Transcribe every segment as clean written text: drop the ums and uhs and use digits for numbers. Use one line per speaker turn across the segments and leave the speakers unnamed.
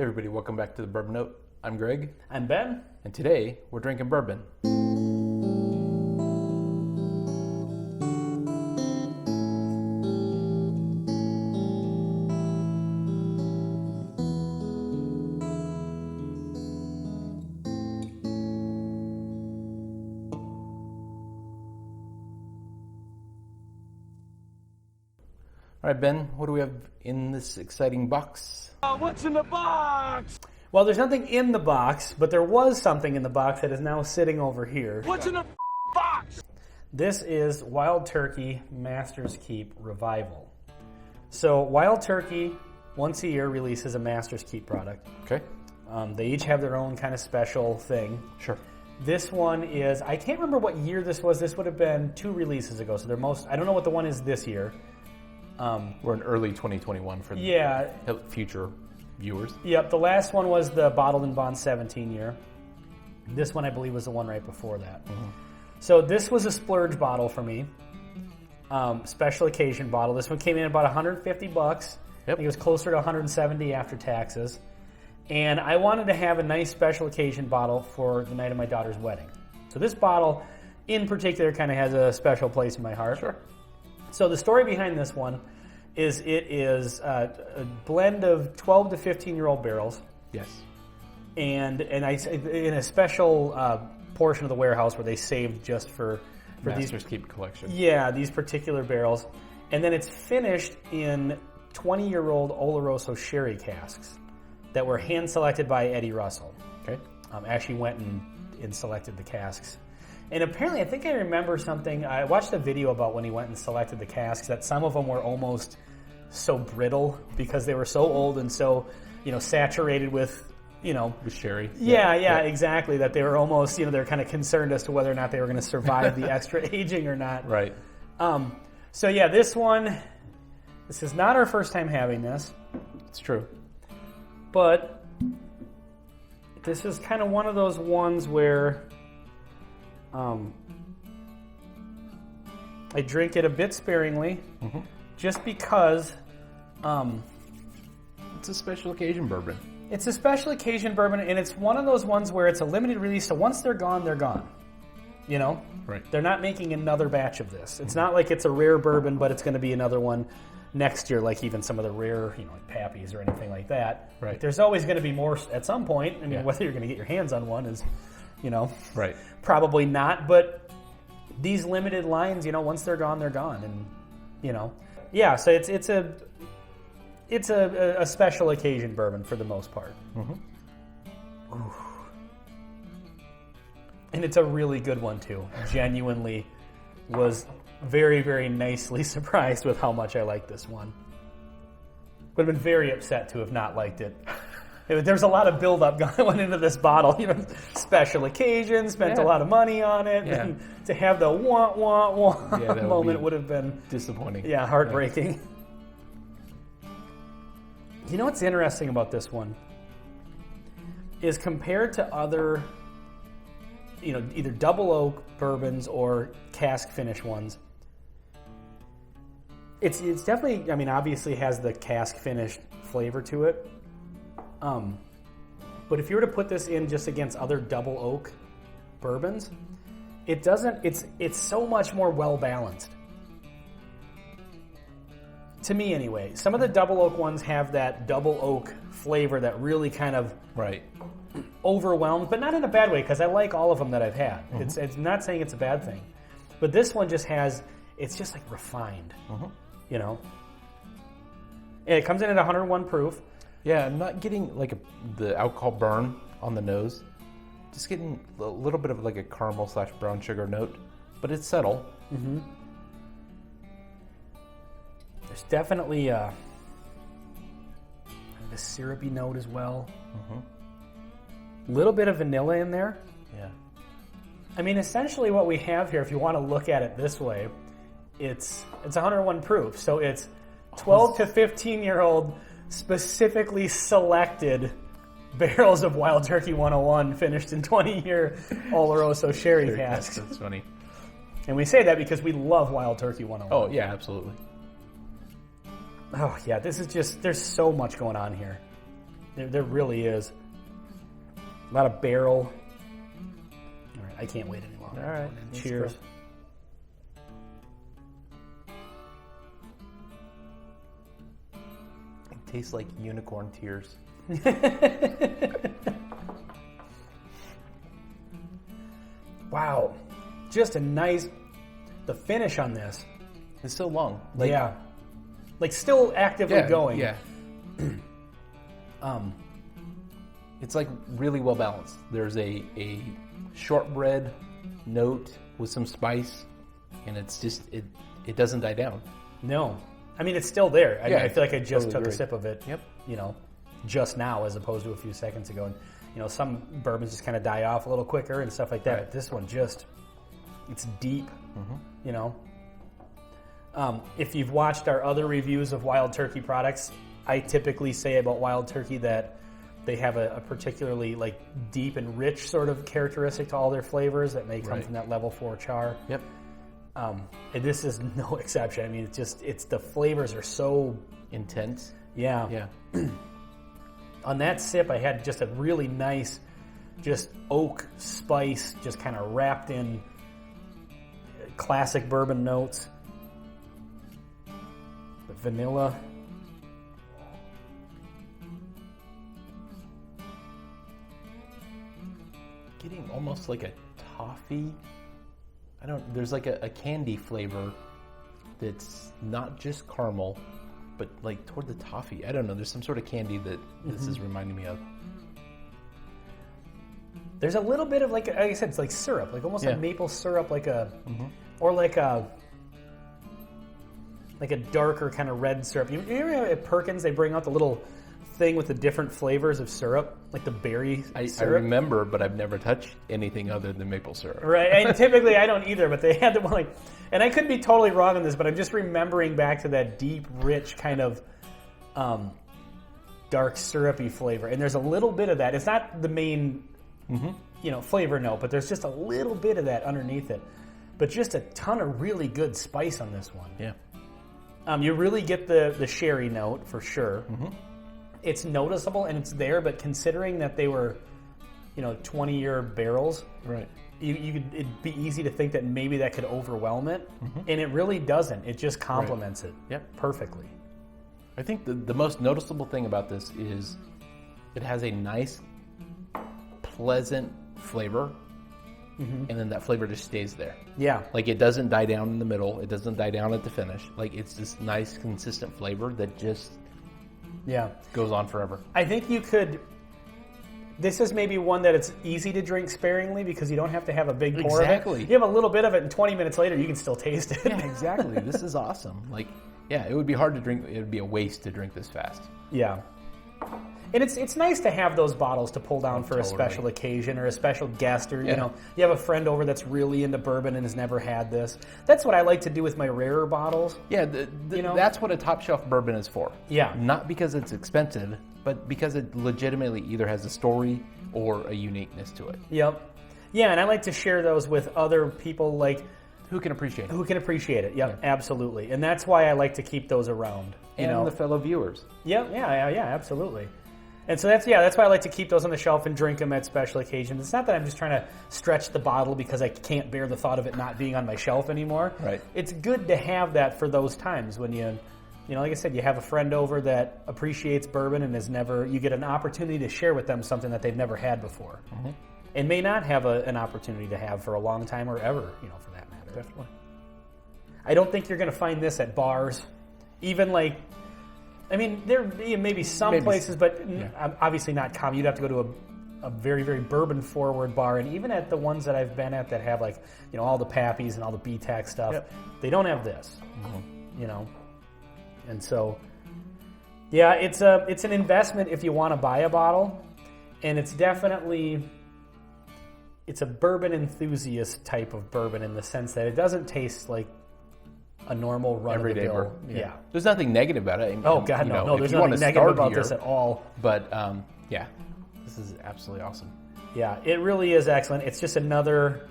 Hey everybody, welcome back to the Bourbon Note. I'm Greg.
I'm Ben.
And today we're drinking bourbon. All right, Ben, what do we have in this exciting box?
What's in the box?
Well, there's nothing in the box, but there was something in the box that is now sitting over here.
What's in the box?
This is Wild Turkey Master's Keep Revival. So Wild Turkey, once a year, releases a Master's Keep product.
Okay.
They each have their own kind of special thing.
Sure.
This one is, I can't remember what year this was. This would have been 2 releases ago. So they're I don't know what the one is this year.
We're in early 2021 for the future viewers.
Yep, the last one was the Bottled and Bond 17 year. This one, I believe, was the one right before that. Mm-hmm. So this was a splurge bottle for me. Special occasion bottle. This one came in about $150. Yep. I think it was closer to $170 after taxes. And I wanted to have a nice special occasion bottle for the night of my daughter's wedding. So this bottle, in particular, kind of has a special place in my heart.
Sure.
So the story behind this one is it is a blend of 12 to 15-year-old barrels.
Yes.
And I in a special portion of the warehouse where they saved just for
Master's Keep collection.
Yeah, these particular barrels. And then it's finished in 20-year-old Oloroso sherry casks that were hand-selected by Eddie Russell.
Okay.
Actually went and selected the casks. And apparently, I think I remember something. I watched a video about when he went and selected the casks, that some of them were almost so brittle because they were so old and so, saturated with,
With sherry.
Yeah, exactly. That they were almost, they're kind of concerned as to whether or not they were going to survive the extra aging or not.
Right.
So yeah, this is not our first time having this.
It's true.
But this is kind of one of those ones where I drink it a bit sparingly, just because
it's a special occasion bourbon.
It's a special occasion bourbon, and it's one of those ones where it's a limited release, so once they're gone, they're gone.
Right.
They're not making another batch of this. It's not like it's a rare bourbon, but it's going to be another one next year, like even some of the rare, like Pappy's or anything like that.
Right.
But there's always going to be more at some point. I mean, whether you're going to get your hands on one is,
right.
Probably not. But these limited lines, once they're gone, they're gone, and yeah. So it's a special occasion bourbon for the most part. Mm-hmm. And it's a really good one too. Genuinely was very, very nicely surprised with how much I like this one. Would have been very upset to have not liked it. There's a lot of build-up going into this bottle. Special occasion, spent a lot of money on it.
Yeah.
And to have the wah moment would have been
disappointing.
Yeah, heartbreaking. You know what's interesting about this one is compared to other, either double oak bourbons or cask finish ones. It's definitely, obviously has the cask finished flavor to it. But if you were to put this in just against other double oak bourbons, it doesn't. It's so much more well balanced. To me, anyway. Some of the double oak ones have that double oak flavor that really kind of overwhelms, but not in a bad way, because I like all of them that I've had. Mm-hmm. It's not saying it's a bad thing, but this one just has. It's just like refined, And it comes in at 101 proof.
Yeah, I'm not getting the alcohol burn on the nose. Just getting a little bit of like a caramel / brown sugar note, but it's subtle.
Mm-hmm. There's definitely a syrupy note as well. A little bit of vanilla in there.
Yeah.
Essentially what we have here, if you want to look at it this way, it's 101 proof. So it's 12 to 15-year-old specifically selected barrels of Wild Turkey 101 finished in 20-year Oloroso sherry casks.
That's funny.
And we say that because we love Wild Turkey 101.
Oh, yeah, absolutely.
Oh, yeah, this is just, there's so much going on here. There really is. A lot of barrel. All right, I can't wait any longer.
All right,
Cheers.
It tastes like unicorn tears.
Wow. Just a nice... The finish on this.
It's so long.
Yeah. Like still actively going.
Yeah. It's like really well balanced. There's a shortbread note with some spice, and it's just it doesn't die down.
No. I mean, it's still there. I mean, I feel like I just
totally
took
agree.
a sip of it,
Yep.
Just now as opposed to a few seconds ago. And, some bourbons just kind of die off a little quicker and stuff like that.
Right.
This one it's deep, If you've watched our other reviews of Wild Turkey products, I typically say about Wild Turkey that they have a particularly deep and rich sort of characteristic to all their flavors that may come
Right.
from that level 4 char.
Yep.
And this is no exception. I mean, it's the flavors are so
Intense.
yeah.
Yeah.
On that sip, I had just a really nice, just oak spice, just kind of wrapped in classic bourbon notes. The vanilla.
Getting almost like a toffee. There's like a candy flavor that's not just caramel, but like toward the toffee. I don't know. There's some sort of candy that this is reminding me of.
There's a little bit of like I said, it's like syrup, like almost like maple syrup, or like a darker kind of red syrup. You remember at Perkins they bring out the little thing with the different flavors of syrup, like the berry
I
syrup.
remember, but I've never touched anything other than maple syrup.
Right, and typically I don't either, but they had the one and I could be totally wrong on this, but I'm just remembering back to that deep, rich kind of dark syrupy flavor. And there's a little bit of that. It's not the main, flavor note, but there's just a little bit of that underneath it. But just a ton of really good spice on this one.
Yeah.
You really get the sherry note for sure. It's noticeable and it's there, but considering that they were, 20-year barrels,
Right.
it'd be easy to think that maybe that could overwhelm it, and it really doesn't. It just complements it perfectly.
I think the most noticeable thing about this is it has a nice, pleasant flavor, and then that flavor just stays there.
Yeah.
Like it doesn't die down in the middle. It doesn't die down at the finish. Like it's this nice, consistent flavor that just goes on forever.
I think you could... This is maybe one that it's easy to drink sparingly because you don't have to have a big pour
Exactly.
of it. You have a little bit of it and 20 minutes later you can still taste it.
Yeah, exactly. This is awesome. It would be hard to drink. It would be a waste to drink this fast.
Yeah. And it's nice to have those bottles to pull down for a special occasion or a special guest or, you have a friend over that's really into bourbon and has never had this. That's what I like to do with my rarer bottles.
Yeah, that's what a top shelf bourbon is for.
Yeah.
Not because it's expensive, but because it legitimately either has a story or a uniqueness to it.
Yep. Yeah, and I like to share those with other people
Who can appreciate it.
who can appreciate it. Yep, absolutely. And that's why I like to keep those around.
And the fellow viewers.
Yeah, absolutely. And so that's why I like to keep those on the shelf and drink them at special occasions. It's not that I'm just trying to stretch the bottle because I can't bear the thought of it not being on my shelf anymore.
Right.
It's good to have that for those times when you like I said, you have a friend over that appreciates bourbon and you get an opportunity to share with them something that they've never had before. And may not have an opportunity to have for a long time or ever, for that matter.
Definitely.
I don't think you're going to find this at bars. Even there may be some places, but obviously not common. You'd have to go to a very, very bourbon-forward bar. And even at the ones that I've been at that have all the Pappies and all the BTAC stuff, they don't have this, And so, it's an investment if you want to buy a bottle. And it's definitely... It's a bourbon enthusiast type of bourbon in the sense that it doesn't taste like a normal
Everyday
run-of-the-mill.
bourbon.
Yeah.
There's nothing negative about it.
Oh, God, no.
If
There's
you want
nothing
to
negative
start
about
here,
this at all.
But, this is absolutely awesome.
Yeah, it really is excellent. It's just another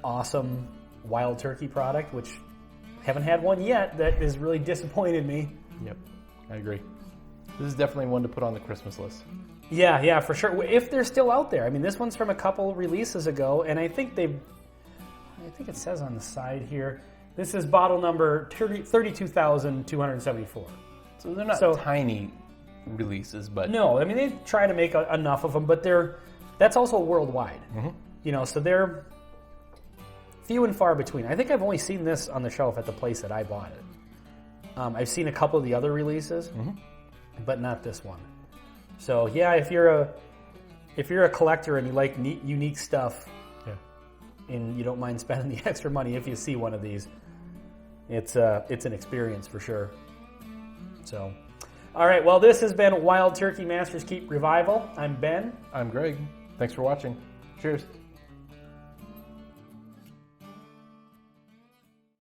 awesome Wild Turkey product, which haven't had one yet that has really disappointed me.
Yep, I agree. This is definitely one to put on the Christmas list.
Yeah, for sure. If they're still out there. I mean, this one's from a couple releases ago, and I think it says on the side here, this is bottle number 32,274.
So they're not tiny releases, but...
No, I mean, they try to make enough of them, but that's also worldwide. So they're few and far between. I think I've only seen this on the shelf at the place that I bought it. I've seen a couple of the other releases, but not this one. So yeah, if you're a collector and you like unique stuff, and you don't mind spending the extra money if you see one of these, it's an experience for sure. So, all right. Well, this has been Wild Turkey Masters Keep Revival. I'm Ben.
I'm Greg. Thanks for watching. Cheers.